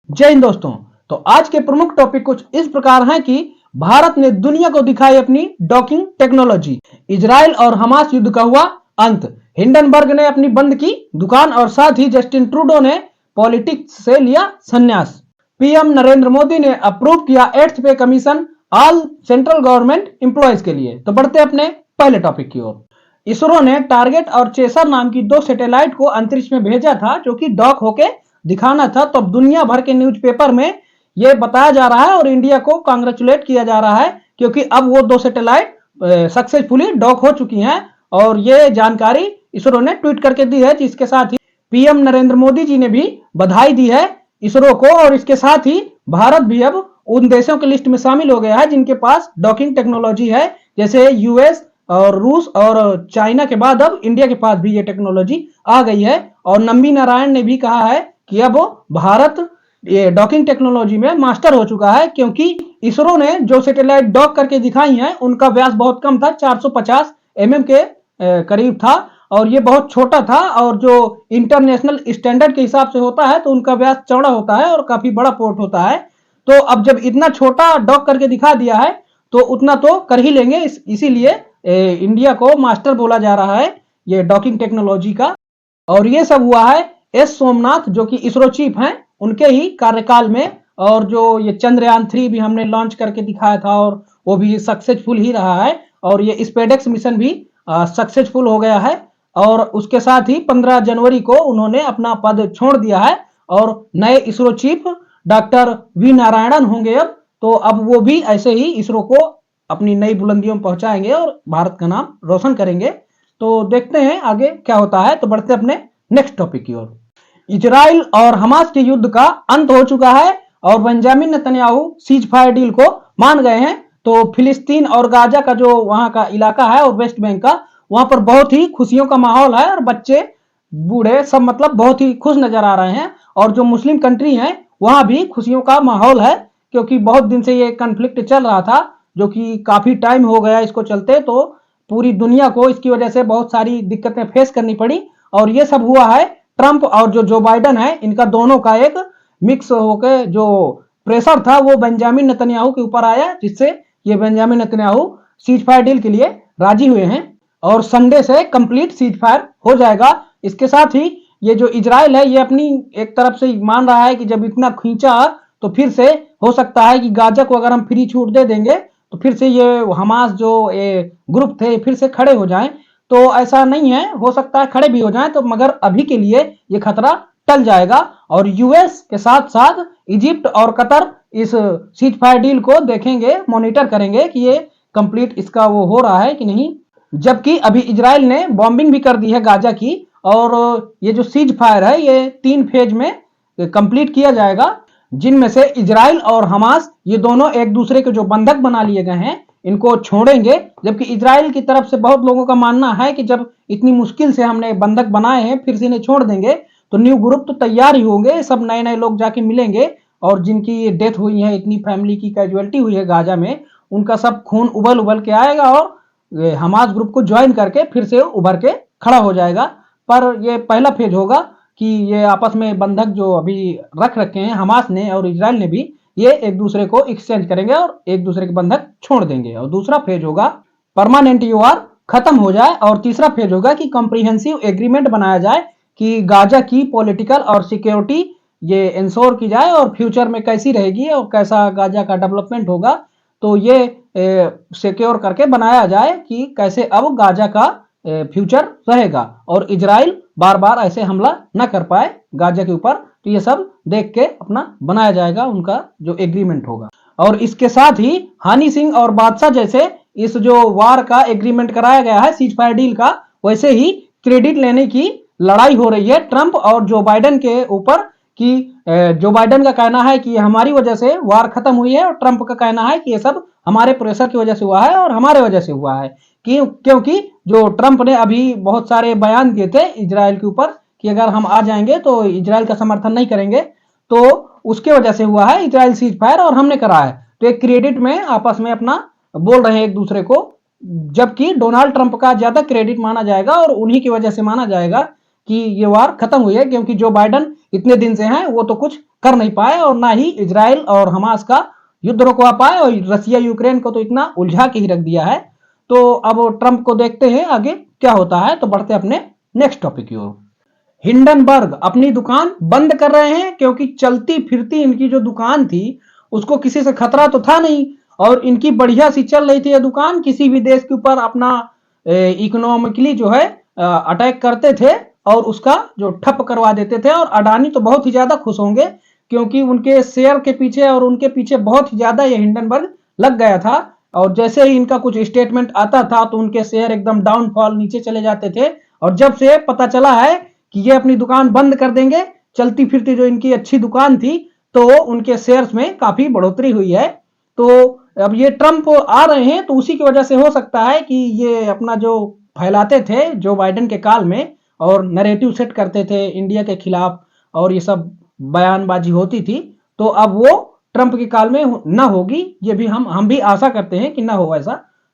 जय हिंद दोस्तों। तो आज के प्रमुख टॉपिक कुछ इस प्रकार हैं कि भारत ने दुनिया को दिखाई अपनी डॉकिंग टेक्नोलॉजी, इजराइल और हमास युद्ध का हुआ अंत, हिंडनबर्ग ने अपनी बंद की दुकान और साथ ही जस्टिन ट्रूडो ने पॉलिटिक्स से लिया संन्यास, पीएम नरेंद्र मोदी ने अप्रूव किया 8th पे commission all central government employees के लिए। तो बढ़ते अपने पहले टॉपिक की ओर। इसरो ने टारगेट और चेसर नाम की 2 सैटेलाइट को अंतरिक्ष में भेजा था जो कि डॉक होके दिखाना था। तो दुनिया भर के न्यूज़पेपर में यह बताया जा रहा है और इंडिया को कांग्रेचुलेट किया जा रहा है क्योंकि अब वो 2 सैटेलाइट सक्सेसफुली डॉक हो चुकी हैं और ये जानकारी इसरो ने ट्वीट करके दी है, जिसके साथ ही पीएम नरेंद्र मोदी जी ने भी बधाई दी है इसरो को। और इसके साथ ही भारत भी अब उन देशों की लिस्ट में शामिल हो गया है जिनके पास डॉकिंग टेक्नोलॉजी है, जैसे यूएस और रूस और चाइना के बाद अब इंडिया के पास भी ये टेक्नोलॉजी आ गई है। और नंबी नारायण ने भी कहा है कि अब भारत ये डॉकिंग टेक्नोलॉजी में मास्टर हो चुका है, क्योंकि इसरो ने जो सैटेलाइट डॉक करके दिखाई हैं उनका व्यास बहुत कम था, 450 के करीब था और ये बहुत छोटा था। और जो इंटरनेशनल स्टैंडर्ड के हिसाब से होता है तो उनका व्यास चौड़ा होता है और काफी बड़ा पोर्ट होता है। तो अब जब इतना छोटा डॉक करके दिखा दिया है तो उतना तो कर ही लेंगे, इसीलिए इंडिया को मास्टर बोला जा रहा है ये डॉकिंग टेक्नोलॉजी का। और ये सब हुआ है एस सोमनाथ जो कि इसरो चीफ हैं उनके ही कार्यकाल में। और जो ये चंद्रयान 3 भी हमने लॉन्च करके दिखाया था और वो भी सक्सेसफुल ही रहा है और ये स्पेडेक्स मिशन भी सक्सेसफुल हो गया है। और उसके साथ ही 15 जनवरी को उन्होंने अपना पद छोड़ दिया है और नए ISRO chief doctor V Narayanan होंगे अब। तो अब वो भी ऐसे ही इसरो को अपनी नई बुलंदियों में पहुंचाएंगे और भारत का नाम रोशन करेंगे। तो देखते हैं आगे क्या होता है। तो बढ़ते अपने नेक्स्ट टॉपिक की ओर। इजराइल और हमास के युद्ध का अंत हो चुका है और Benjamin Netanyahu cease fire deal को मान गए हैं। तो फिलिस्तीन और गाजा का जो वहां का इलाका है और वेस्ट बैंक का, वहां पर बहुत ही खुशियों का माहौल है और बच्चे बूढ़े सब मतलब बहुत ही खुश नजर आ रहे हैं। और जो मुस्लिम कंट्री है वहां भी खुशियों का माहौल है क्योंकि बहुत दिन से ये कन्फ्लिक्ट चल रहा था जो कि काफी टाइम हो गया इसको चलते। तो पूरी दुनिया को इसकी वजह से बहुत सारी दिक्कतें फेस करनी पड़ी और ये सब हुआ है ट्रंप और जो बाइडन है इनका दोनों का एक मिक्स होकर जो प्रेशर था वो बेंजामिन नेतन्याहू के ऊपर आया, जिससे ये Benjamin Netanyahu cease fire deal के लिए राजी हुए हैं और संडे से कंप्लीट सीज फायर हो जाएगा। इसके साथ ही ये जो इजराइल है ये अपनी एक तरफ से मान रहा है कि जब इतना खींचा तो फिर से हो सकता है कि गाजा को अगर हम फ्री छूट दे देंगे तो फिर से ये हमास जो ये ग्रुप थे फिर से खड़े हो जाएं। तो ऐसा नहीं है, हो सकता है खड़े भी हो जाएं तो मगर अभी के लिए ये खतरा टल जाएगा। और यूएस के साथ साथ इजिप्ट और कतर इस सीज फायर डील को देखेंगे, मॉनिटर करेंगे कि ये कंप्लीट इसका वो हो रहा है कि नहीं। जबकि अभी इजराइल ने बॉम्बिंग भी कर दी है गाजा की और ये जो सीज फायर है ये 3 फेज में कंप्लीट किया जाएगा, जिनमें से इजराइल और हमास ये दोनों एक दूसरे के जो बंधक बना लिए गए हैं इनको छोड़ेंगे। जबकि इजराइल की तरफ से बहुत लोगों का मानना है कि जब इतनी मुश्किल से हमने बंधक बनाए हैं फिर से इन्हें छोड़ देंगे तो न्यू ग्रुप तो तैयार ही होंगे, सब नए नए लोग जाके मिलेंगे और जिनकी डेथ हुई है, इतनी फैमिली की कैजुअलिटी हुई है गाजा में, उनका सब खून उबल उबल के आएगा और हमास ग्रुप को ज्वाइन करके फिर से उभर के खड़ा हो जाएगा। पर ये पहला फेज होगा कि ये आपस में बंधक जो अभी रख रखे हैं हमास ने और इजराइल ने भी, ये एक दूसरे को एक्सचेंज करेंगे और एक दूसरे के बंधक छोड़ देंगे। और दूसरा फेज होगा परमानेंट यूआर खत्म हो जाए और तीसरा फेज होगा कि कॉम्प्रिहेंसिव एग्रीमेंट बनाया जाए कि गाजा की पॉलिटिकल और सिक्योरिटी ये इंश्योर की जाए और फ्यूचर में कैसी रहेगी और कैसा गाजा का डेवलपमेंट होगा। तो ये सिक्योर करके बनाया जाए कि कैसे अब गाजा का फ्यूचर रहेगा और इजराइल बार बार ऐसे हमला न कर पाए गाजा के ऊपर। तो ये सब देख के अपना बनाया जाएगा उनका जो एग्रीमेंट होगा। और इसके साथ ही हनी सिंह और बादशाह जैसे इस जो वार का एग्रीमेंट कराया गया है सीज फायर डील का, वैसे ही क्रेडिट लेने की लड़ाई हो रही है ट्रंप और जो बाइडन के ऊपर कि जो बाइडन का कहना है कि हमारी वजह से वार खत्म हुई है और ट्रंप का कहना है कि ये सब हमारे प्रेशर की वजह से हुआ है और हमारे वजह से हुआ है। क्योंकि जो ट्रंप ने अभी बहुत सारे बयान दिए थे इजराइल के ऊपर कि अगर हम आ जाएंगे तो इजराइल का समर्थन नहीं करेंगे, तो उसके वजह से हुआ है इजराइल सीज फायर और हमने करा है। तो एक क्रेडिट में आपस में अपना बोल रहे हैं एक दूसरे को, जबकि डोनाल्ड ट्रंप का ज्यादा क्रेडिट माना जाएगा और उन्हीं की वजह से माना जाएगा कि ये वार खत्म हुई है, क्योंकि जो बाइडन कितने दिन से हैं वो तो कुछ कर नहीं पाए, और ना ही इजराइल और हमास का युद्ध रोकवा पाए, और रसिया यूक्रेन को तो इतना उलझा के ही रख दिया है। तो अब ट्रंप को देखते हैं आगे क्या होता है। तो बढ़ते अपने नेक्स्ट टॉपिक की ओर। हिंडनबर्ग अपनी दुकान बंद कर रहे हैं क्योंकि चलती फिरती इनकी जो दुकान थी उसको किसी से खतरा तो था नहीं, और इनकी बढ़िया सी चल रही थी ये दुकान। किसी भी देश के ऊपर अपना इकोनॉमिकली जो है अटैक करते थे और उसका जो ठप करवा देते थे। और अडानी तो बहुत ही ज्यादा खुश होंगे क्योंकि उनके शेयर के पीछे और उनके पीछे बहुत ही ज्यादा ये हिंडनबर्ग लग गया था। और जैसे ही इनका कुछ स्टेटमेंट आता था तो उनके शेयर एकदम डाउनफॉल नीचे चले जाते थे। और जब से पता चला है कि ये अपनी दुकान बंद कर देंगे, चलती फिरती जो इनकी अच्छी दुकान थी, तो उनके शेयर्स में काफी बढ़ोतरी हुई है। तो अब ये ट्रंप आ रहे हैं तो उसी की वजह से हो सकता है कि ये अपना जो फैलाते थे जो बाइडेन के काल में और नैरेटिव सेट करते थे इंडिया के खिलाफ और ये सब बयानबाजी होती थी, तो अब वो ट्रंप के काल में ना होगी। ये भी हम भी आशा करते हैं कि ना हो ऐसा।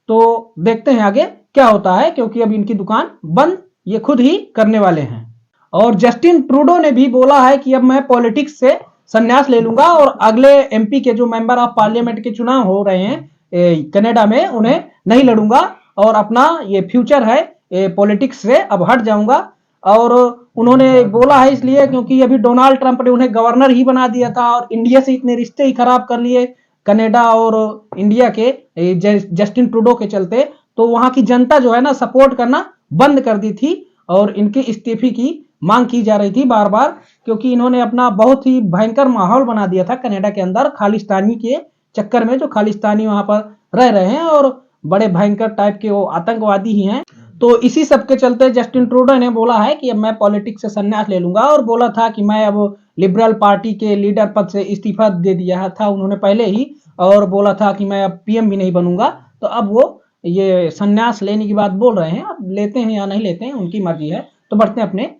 तो देखते हैं आगे क्या होता है, क्योंकि अब इनकी दुकान बंद ये खुद ही करने वाले हैं। और जस्टिन ट्रूडो ने भी बोला है कि अब मैं पॉलिटिक्स से संन्यास ले लूंगा और अगले एमपी के जो मेंबर ऑफ पार्लियामेंट के चुनाव हो रहे हैं कनाडा में उन्हें नहीं लड़ूंगा और अपना ये फ्यूचर है पॉलिटिक्स से अब हट जाऊंगा। और उन्होंने बोला है इसलिए क्योंकि अभी डोनाल्ड ट्रंप ने उन्हें गवर्नर ही बना दिया था और इंडिया से इतने रिश्ते ही खराब कर लिए कनाडा और इंडिया के जस्टिन ट्रूडो के चलते। तो वहां की जनता जो है ना सपोर्ट करना बंद कर दी थी और इनके इस्तीफे की मांग की जा रही थी बार बार, क्योंकि इन्होंने अपना बहुत ही भयंकर माहौल बना दिया था कनाडा के अंदर खालिस्तानी के चक्कर में। जो खालिस्तानी वहां पर रह रहे हैं और बड़े भयंकर टाइप के वो आतंकवादी ही हैं। तो इसी सब के चलते जस्टिन ट्रूडो ने बोला है कि अब मैं पॉलिटिक्स से संन्यास ले लूंगा, और बोला था कि मैं अब लिबरल पार्टी के लीडर पद से इस्तीफा दे दिया था उन्होंने पहले ही, और बोला था कि मैं अब पीएम भी नहीं बनूंगा। तो अब वो ये संन्यास लेने की बात बोल रहे हैं, अब लेते हैं या नहीं लेते हैं उनकी मर्जी है। तो बढ़ते हैं अपने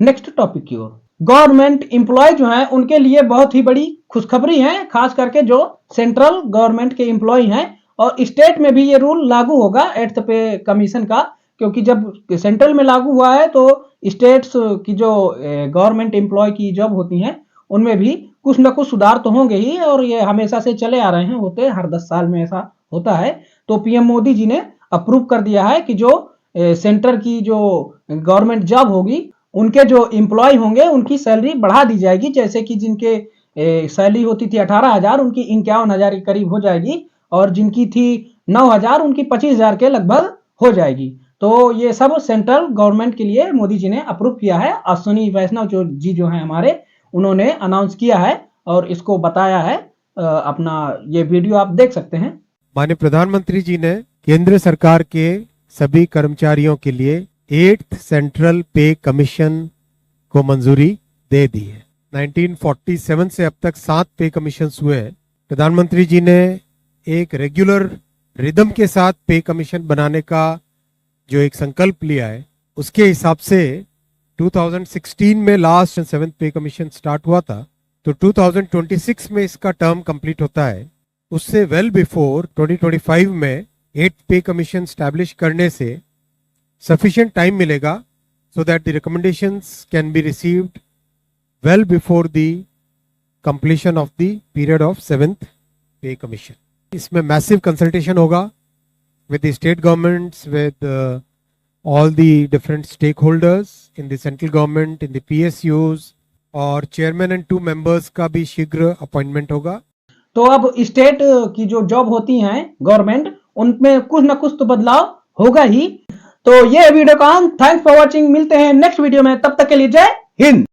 नेक्स्ट टॉपिक की ओर। गवर्नमेंट एम्प्लॉय जो हैं उनके लिए बहुत ही बड़ी खुशखबरी है, खास करके जो सेंट्रल गवर्नमेंट के एम्प्लॉय हैं। और स्टेट में भी ये रूल लागू होगा 8th पे कमीशन का, क्योंकि जब सेंट्रल में लागू हुआ है तो स्टेट्स की जो गवर्नमेंट एम्प्लॉय की जॉब होती हैं उनमें भी कुछ ना कुछ सुधार तो होंगे ही, और ये हमेशा से चले आ रहे हैं होते, हर 10 साल में ऐसा होता है। तो पीएम मोदी जी ने अप्रूव कर दिया है कि जो सेंटर की जो गवर्नमेंट जॉब होगी उनके जो एम्प्लॉय होंगे उनकी सैलरी बढ़ा दी जाएगी। जैसे कि जिनके सैलरी होती थी 18,000 उनकी 51,000 के करीब हो जाएगी, और जिनकी थी 9,000 उनकी 25,000 के लगभग हो जाएगी। तो ये सब सेंट्रल गवर्नमेंट के लिए मोदी जी ने अप्रूव किया है। अश्विनी वैष्णव जी जो हैं हमारे, उन्होंने अनाउंस किया है और इसको बताया है। अपना ये वीडियो आप देख सकते हैं। माननीय प्रधानमंत्री जी ने केंद्र सरकार के सभी कर्मचारियों के लिए 8th सेंट्रल पे कमीशन को मंजूरी दे दी है। 1947 से अब तक 7 पे कमीशन हुए हैं। प्रधानमंत्री जी ने एक रेगुलर रिदम के साथ पे कमीशन बनाने का जो एक संकल्प लिया है, उसके हिसाब से 2016 में लास्ट 7th पे कमीशन स्टार्ट हुआ था, तो 2026 में इसका टर्म कंप्लीट होता है। उससे वेल बिफोर 2025 में 8th पे कमीशन स्टैब्लिश करने से sufficient time मिलेगा so that the recommendations can be received well before the completion of the period of 7th pay commission. इसमें massive consultation होगा with the state governments, with all the different stakeholders in the central government, in the PSUs, और chairman and 2 members का भी शीघ्र appointment होगा। तो अब state की जो जॉब होती हैं गवर्नमेंट उनमें कुछ ना कुछ तो बदलाव होगा ही। तो ये वीडियो का थैंक्स फॉर वॉचिंग, मिलते हैं नेक्स्ट वीडियो में, तब तक के लिए जय हिंद।